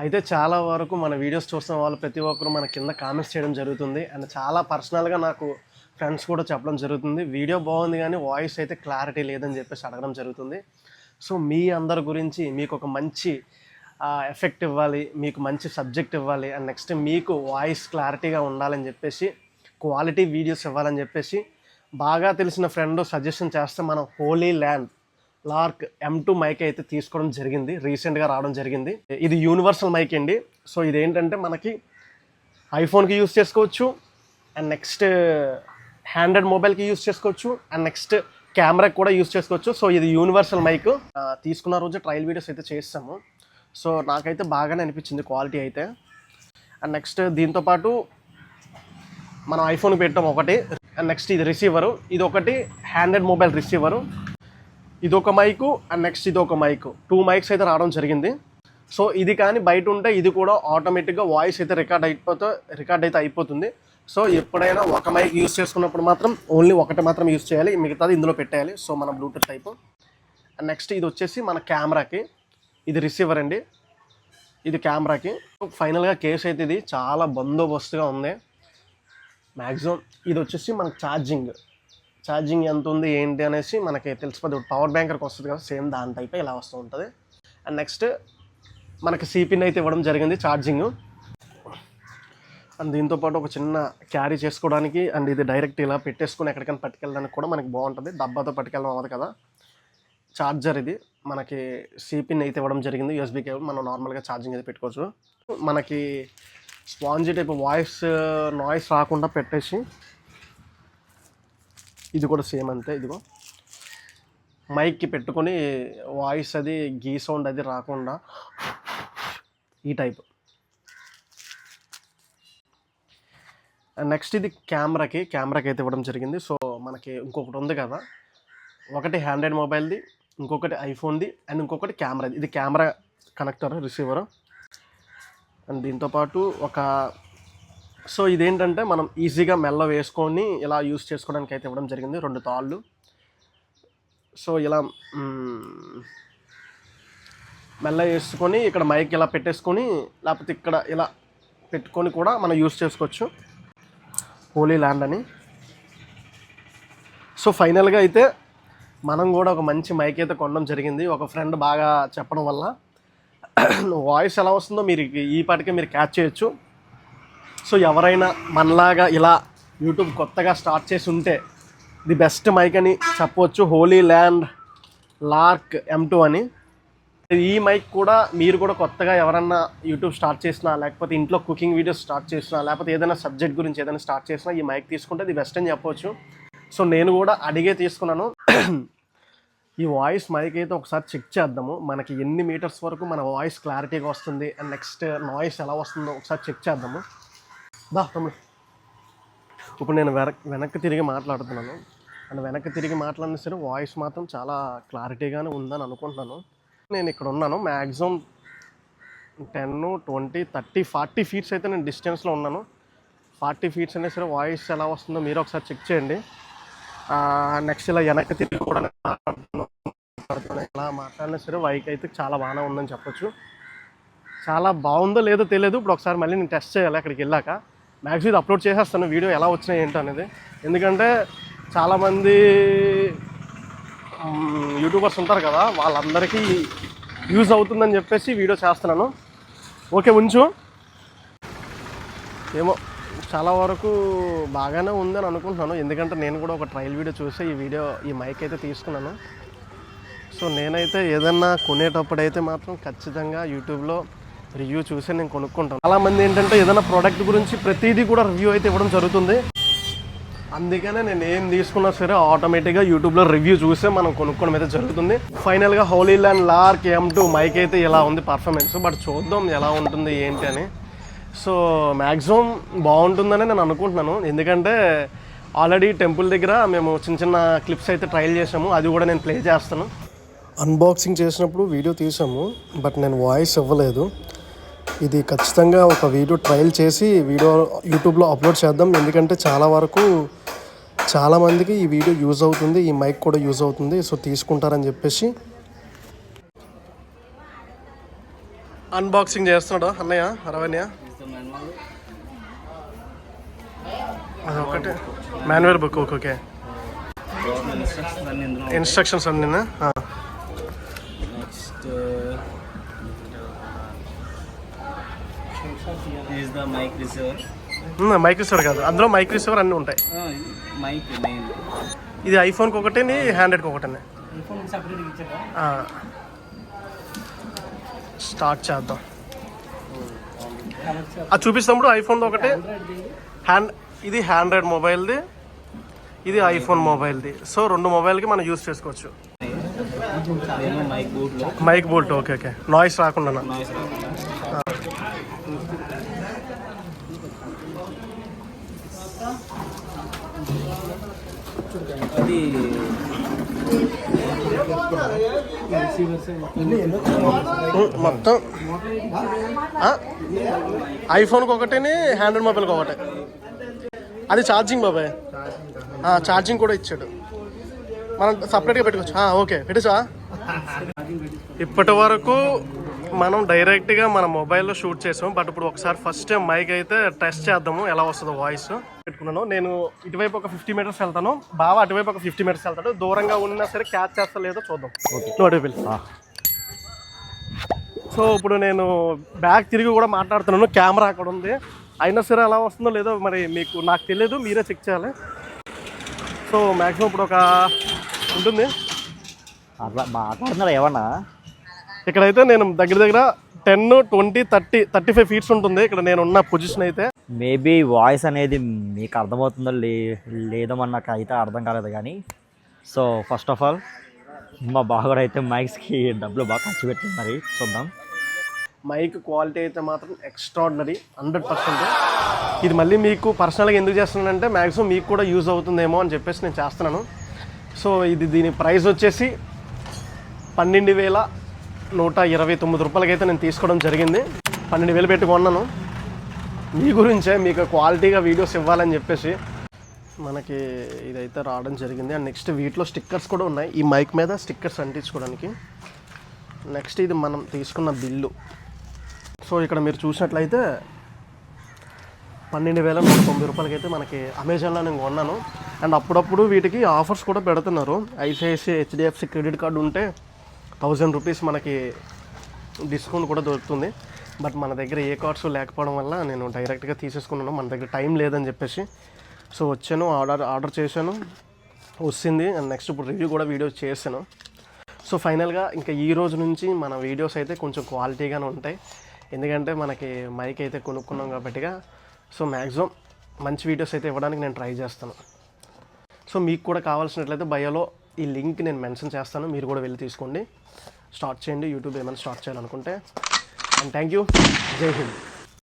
అయితే చాలా వరకు మన వీడియోస్ చూస్తున్న వాళ్ళు ప్రతి ఒక్కరు మన కింద కామెంట్స్ చేయడం జరుగుతుంది. అండ్ చాలా పర్సనల్‌గా నాకు ఫ్రెండ్స్ కూడా చెప్పడం జరుగుతుంది. వీడియో బాగుంది కానీ వాయిస్ అయితే క్లారిటీ లేదని చెప్పేసి అడగడం జరుగుతుంది. సో మీ అందరి గురించి మీకు ఒక మంచి ఎఫెక్ట్ ఇవ్వాలి, మీకు మంచి సబ్జెక్ట్ ఇవ్వాలి, అండ్ నెక్స్ట్ మీకు వాయిస్ క్లారిటీగా ఉండాలని చెప్పేసి క్వాలిటీ వీడియోస్ ఇవ్వాలని చెప్పేసి బాగా తెలిసిన ఫ్రెండ్ సజెషన్ చేస్తే మనం Holi land lark M2 mic అయితే తీసుకోవడం జరిగింది. రీసెంట్గా రావడం జరిగింది. ఇది యూనివర్సల్ మైక్ అండి. సో ఇదేంటంటే మనకి ఐఫోన్కి యూస్ చేసుకోవచ్చు, అండ్ నెక్స్ట్ హ్యాండ్రెడ్ మొబైల్కి యూస్ చేసుకోవచ్చు, అండ్ నెక్స్ట్ కెమెరాకి కూడా యూస్ చేసుకోవచ్చు. సో ఇది యూనివర్సల్ మైక్. తీసుకున్న రోజు ట్రయల్ వీడియోస్ అయితే చేస్తాము. సో నాకైతే బాగానే అనిపించింది క్వాలిటీ అయితే. అండ్ నెక్స్ట్ దీంతోపాటు మనం ఐఫోన్కి పెట్టాం ఒకటి, అండ్ నెక్స్ట్ ఇది రిసీవరు, ఇది ఒకటి హ్యాండ్రెడ్ మొబైల్ రిసీవరు, ఇది ఒక మైకు, అండ్ నెక్స్ట్ ఇది ఒక మైకు. 2 మైక్స్ అయితే రావడం జరిగింది. సో ఇది కానీ బయట ఉంటే ఇది కూడా ఆటోమేటిక్గా వాయిస్ అయితే రికార్డ్ అయితే అయిపోతుంది. సో ఎప్పుడైనా ఒక మైక్ యూస్ చేసుకున్నప్పుడు మాత్రం ఓన్లీ ఒకటి మాత్రం యూస్ చేయాలి, మిగతాది ఇందులో పెట్టేయాలి. సో మన బ్లూటూత్ టైపు. అండ్ నెక్స్ట్ ఇది వచ్చేసి మన కెమెరాకి, ఇది రిసీవర్ అండి, ఇది కెమెరాకి. ఫైనల్గా కేస్ అయితే ఇది చాలా బందోబస్తుగా ఉంది మ్యాక్సిమం. ఇది వచ్చేసి మనకు ఛార్జింగ్ ఎంత ఉంది ఏంటి అనేసి మనకి తెలిసిపోతుంది. పవర్ బ్యాంకర్కి వస్తుంది కదా, సేమ్ దాని టైపే ఇలా వస్తూ ఉంటుంది. అండ్ నెక్స్ట్ మనకి సిపిన్ అయితే ఇవ్వడం జరిగింది ఛార్జింగ్. అండ్ దీంతోపాటు ఒక చిన్న క్యారీ చేసుకోవడానికి, అండ్ ఇది డైరెక్ట్ ఇలా పెట్టేసుకుని ఎక్కడికైనా పట్టుకెళ్ళడానికి కూడా మనకి బాగుంటుంది. డబ్బాతో పట్టుకెళ్ళడం అవ్వదు కదా. ఛార్జర్ ఇది మనకి సిపిన్ అయితే ఇవ్వడం జరిగింది, USB కేబుల్. మనం నార్మల్గా ఛార్జింగ్ అయితే పెట్టుకోవచ్చు. మనకి స్పాంజీ టైప్ నాయిస్ రాకుండా పెట్టేసి, ఇది కూడా సేమ్ అంతే. ఇదిగో మైక్కి పెట్టుకొని వాయిస్ అది గీ సౌండ్ అది రాకుండా ఈ టైప్. అండ్ నెక్స్ట్ ఇది కెమెరాకి అయితే ఇవ్వడం జరిగింది. సో మనకి ఇంకొకటి ఉంది కదా, ఒకటి హ్యాండ్రెడ్ మొబైల్ది, ఇంకొకటి ఐఫోన్ది, అండ్ ఇంకొకటి కెమెరాది. ఇది కెమెరా కనెక్టర్ రిసీవర్. అండ్ దీంతోపాటు సో ఇదేంటంటే మనం ఈజీగా మెల్ల వేసుకొని ఇలా యూస్ చేసుకోవడానికి అయితే ఇవ్వడం జరిగింది. 2 తాళ్ళు. సో ఇలా మెల్ల వేసుకొని ఇక్కడ మైక్ ఇలా పెట్టేసుకొని, లేకపోతే ఇక్కడ ఇలా పెట్టుకొని కూడా మనం యూస్ చేసుకోవచ్చు, హోలీ ల్యాండ్ అని. సో ఫైనల్గా అయితే మనం కూడా ఒక మంచి మైక్ అయితే కొనడం జరిగింది, ఒక ఫ్రెండ్ బాగా చెప్పడం వల్ల. వాయిస్ ఎలా వస్తుందో మీరు ఈ పాటికే మీరు క్యాచ్ చేయొచ్చు. సో ఎవరైనా మనలాగా ఇలా యూట్యూబ్ కొత్తగా స్టార్ట్ చేసి ఉంటే ది బెస్ట్ మైక్ అని చెప్పవచ్చు, హోలీ ల్యాండ్ లార్క్ M2 అని. ఈ మైక్ కూడా మీరు కూడా కొత్తగా ఎవరన్నా యూట్యూబ్ స్టార్ట్ చేసినా, లేకపోతే ఇంట్లో కుకింగ్ వీడియోస్ స్టార్ట్ చేసినా, లేకపోతే ఏదైనా సబ్జెక్ట్ గురించి ఏదైనా స్టార్ట్ చేసినా ఈ మైక్ తీసుకుంటే ది బెస్ట్ అని చెప్పవచ్చు. సో నేను కూడా అడిగే తీసుకున్నాను. ఈ వాయిస్ మైక్ అయితే ఒకసారి చెక్ చేద్దాము, మనకి ఎన్ని మీటర్స్ వరకు మన వాయిస్ క్లారిటీగా వస్తుంది, అండ్ నెక్స్ట్ నాయిస్ ఎలా వస్తుందో ఒకసారి చెక్ చేద్దాము. తమ్ముడు, ఇప్పుడు నేను వెనక్కి తిరిగి మాట్లాడుతున్నాను, అండ్ వెనక్కి తిరిగి మాట్లాడినా సరే వాయిస్ మాత్రం చాలా క్లారిటీగానే ఉందని అనుకుంటున్నాను. నేను ఇక్కడ ఉన్నాను, మ్యాక్సిమం 10, 20, 30, 40 ఫీట్స్ అయితే నేను డిస్టెన్స్లో ఉన్నాను. 40 ఫీట్స్ అయినా సరే వాయిస్ ఎలా వస్తుందో మీరు ఒకసారి చెక్ చేయండి. నెక్స్ట్ ఇలా వెనక్కి తిరిగి కూడా ఎలా మాట్లాడినా సరే మైక్ అయితే చాలా బాగానే ఉందని చెప్పొచ్చు. చాలా బాగుందో లేదో తెలియదు, ఇప్పుడు ఒకసారి మళ్ళీ నేను టెస్ట్ చేయాలి అక్కడికి వెళ్ళాక. మ్యాక్సిమం ఇది అప్లోడ్ చేసేస్తాను వీడియో ఎలా వచ్చినాయి ఏంటో అనేది, ఎందుకంటే చాలామంది యూట్యూబర్స్ ఉంటారు కదా, వాళ్ళందరికీ యూజ్ అవుతుందని చెప్పేసి వీడియో చేస్తున్నాను. ఓకే ఉంచు. ఏమో చాలా వరకు బాగానే ఉందని అనుకుంటున్నాను, ఎందుకంటే నేను కూడా ఒక ట్రయల్ వీడియో చూసి ఈ మైక్ అయితే తీసుకున్నాను. సో నేనైతే ఏదన్నా కొనేటప్పుడు అయితే మాత్రం ఖచ్చితంగా యూట్యూబ్లో రివ్యూ చూసి నేను కొనుక్కుంటాను. చాలామంది ఏంటంటే ఏదైనా ప్రోడక్ట్ గురించి ప్రతిదీ కూడా రివ్యూ అయితే ఇవ్వడం జరుగుతుంది. అందుకనే నేను ఏం తీసుకున్నా సరే ఆటోమేటిక్గా యూట్యూబ్లో రివ్యూ చూసే మనం కొనుక్కోవడం అయితే జరుగుతుంది. ఫైనల్గా Holi land lark M2 mic అయితే ఇలా ఉంది పర్ఫార్మెన్స్, బట్ చూద్దాం ఎలా ఉంటుంది ఏంటి అని. సో మ్యాక్సిమం బాగుంటుందని నేను అనుకుంటున్నాను, ఎందుకంటే ఆల్రెడీ టెంపుల్ దగ్గర మేము చిన్న క్లిప్స్ అయితే ట్రయల్ చేసాము, అది కూడా నేను ప్లే చేస్తాను. అన్బాక్సింగ్ చేసినప్పుడు వీడియో తీసాము, బట్ నేను వాయిస్ ఇవ్వలేదు. ఇది ఖచ్చితంగా ఒక వీడియో ట్రయల్ చేసి యూట్యూబ్లో అప్లోడ్ చేద్దాం, ఎందుకంటే చాలామందికి ఈ వీడియో యూజ్ అవుతుంది, ఈ మైక్ కూడా యూజ్ అవుతుంది. సో తీసుకుంటారని చెప్పేసి అన్బాక్సింగ్ చేస్తున్నాడు అన్నయ్య రవణ్య. అదొకటి మాన్యువల్ బుక్. ఓకే ఇన్స్ట్రక్షన్స్ అన్నీ. మైక్ రిసీవర్ కాదు, అందులో మైక్ రిసీవర్ అన్నీ ఉంటాయి. ఇది ఐఫోన్కి ఒకటి, హ్యాండ్రెడ్కి ఒకటి. స్టార్ట్ చేద్దాం. అది చూపిస్తాము. ఐఫోన్ది ఒకటి ఇది హ్యాండ్రెడ్ మొబైల్ది, ఇది ఐఫోన్ మొబైల్ది. సో 2 మొబైల్కి మనం యూజ్ చేసుకోవచ్చు. Mic bolt. ఓకే నాయిస్ రాకుండా. మొత్తం ఐఫోన్కి ఒకటి, హ్యాండ్రెడ్ మొబైల్కి ఒకటి. అది ఛార్జింగ్ బాబాయ్, ఛార్జింగ్ కూడా ఇచ్చాడు. మనం సపరేట్గా పెట్టుకోవచ్చు. ఓకే పెట్టేసా. ఇప్పటి వరకు మనం డైరెక్ట్గా మన మొబైల్లో షూట్ చేసాం. బట్ ఇప్పుడు ఒకసారి ఫస్ట్ టైం మైక్ అయితే టెస్ట్ చేద్దాము ఎలా వస్తుందో వాయిస్. పెట్టుకున్నాను. నేను ఇటువైపు ఒక 50 మీటర్స్ వెళ్తాను, బాగా అటువైపు ఒక 50 మీటర్స్ వెళ్తాడు. దూరంగా ఉన్నా సరే క్యాచ్ చేస్తా లేదో చూద్దాం. సో ఇప్పుడు నేను బ్యాక్ తిరిగి కూడా మాట్లాడుతున్నాను, కెమెరా అక్కడ ఉంది. అయినా సరే ఎలా వస్తుందో లేదో మరి నాకు తెలియదు, మీరే చెక్ చేయాలి. సో మ్యాక్సిమం ఇప్పుడు ఒక ఉంటుంది అట్లా మాట్లాడుతున్నారా ఏమన్నా. ఇక్కడైతే నేను దగ్గర 10, 20, 30, 35 ఫీట్స్ ఉంటుంది ఇక్కడ నేను ఉన్న పొజిషన్ అయితే. మేబీ వాయిస్ అనేది మీకు అర్థమవుతుందో లేదో నాకు అయితే అర్థం కాలేదు కానీ. సో ఫస్ట్ ఆఫ్ ఆల్ మా బాగా అయితే మైక్స్కి డబ్బులు బాగా ఖర్చు పెట్టింది. మరి చూద్దాం. మైక్ క్వాలిటీ అయితే మాత్రం ఎక్స్ట్రాడినరీ 100%. ఇది మళ్ళీ మీకు పర్సనల్గా ఎందుకు చేస్తున్నానంటే మ్యాక్సిమం మీకు కూడా యూజ్ అవుతుందేమో అని చెప్పేసి నేను చేస్తున్నాను. సో దీని ప్రైస్ వచ్చేసి 12,129 రూపాయలకి అయితే నేను తీసుకోవడం జరిగింది. 12,000 పెట్టి కొన్నాను. మీ గురించే మీకు క్వాలిటీగా వీడియోస్ ఇవ్వాలని చెప్పేసి మనకి ఇదైతే రావడం జరిగింది. అండ్ నెక్స్ట్ వీటిలో స్టిక్కర్స్ కూడా ఉన్నాయి, ఈ మైక్ మీద స్టిక్కర్స్ అంటించుకోవడానికి. నెక్స్ట్ ఇది మనం తీసుకున్న బిల్లు. సో ఇక్కడ మీరు చూసినట్లయితే 12,190 రూపాయలకి అయితే మనకి అమెజాన్లో నేను కొన్నాను. అండ్ అప్పుడప్పుడు వీటికి ఆఫర్స్ కూడా పెడుతున్నారు. ఐసిఐసిఐ, హెచ్డిఎఫ్సి క్రెడిట్ కార్డు ఉంటే 1000 రూపీస్ మనకి డిస్కౌంట్ కూడా దొరుకుతుంది. బట్ మన దగ్గర ఏ కార్డ్స్ లేకపోవడం వల్ల నేను డైరెక్ట్గా తీసేసుకున్నాను, మన దగ్గర టైం లేదని చెప్పేసి. సో వచ్చాను, ఆర్డర్ చేశాను, వచ్చింది. అండ్ నెక్స్ట్ ఇప్పుడు రివ్యూ కూడా వీడియో చేశాను. సో ఫైనల్గా ఇంకా ఈ రోజు నుంచి మన వీడియోస్ అయితే కొంచెం క్వాలిటీగానే ఉంటాయి. ఎందుకంటే మనకి మైక్ అయితే కొనుక్కున్నాం కాబట్టిగా. సో మ్యాక్సిమం మంచి వీడియోస్ అయితే ఇవ్వడానికి నేను ట్రై చేస్తాను. సో మీకు కూడా కావాల్సినట్లయితే బయోలో ఈ లింక్ నేను మెన్షన్ చేస్తాను, మీరు కూడా వెళ్ళి తీసుకోండి, స్టార్ట్ చేయండి యూట్యూబ్ ఏమైనా స్టార్ట్ చేయాలనుకుంటే. And thank you. జై హింద్.